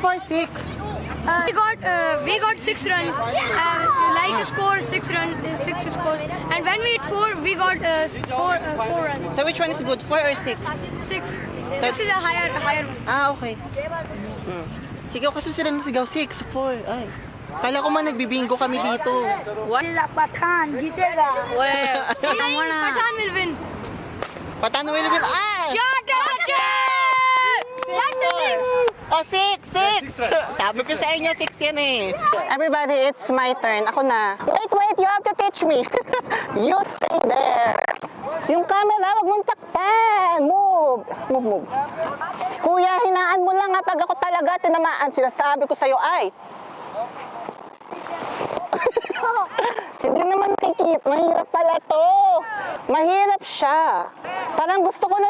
4, 6. We got 6 runs. Like to score 6 scores. And when we hit 4, we got 4 runs. So which one is good, 4 or 6? 6. 6 is a higher one. Ah, okay. Sigaw kasi sila ng sigaw, 6, 4. Ay. Kala ko man nagbibingo kami dito. Pathan जीतेगा Pathan will win. Patano will win. Ay! That's a 6. Oh, 6! Sabi ko sa inyo, 6 yan eh. Everybody, it's my turn. Ako na. Wait, you have to teach me. You stay there. Yung camera, wag mong takpan. Move. Kuya, hinaan mo lang ha. Pag ako talaga tinamaan, sinasabi ko sa'yo, ay. Hindi naman kikit. Mahirap pala to. Mahirap siya. Parang gusto ko na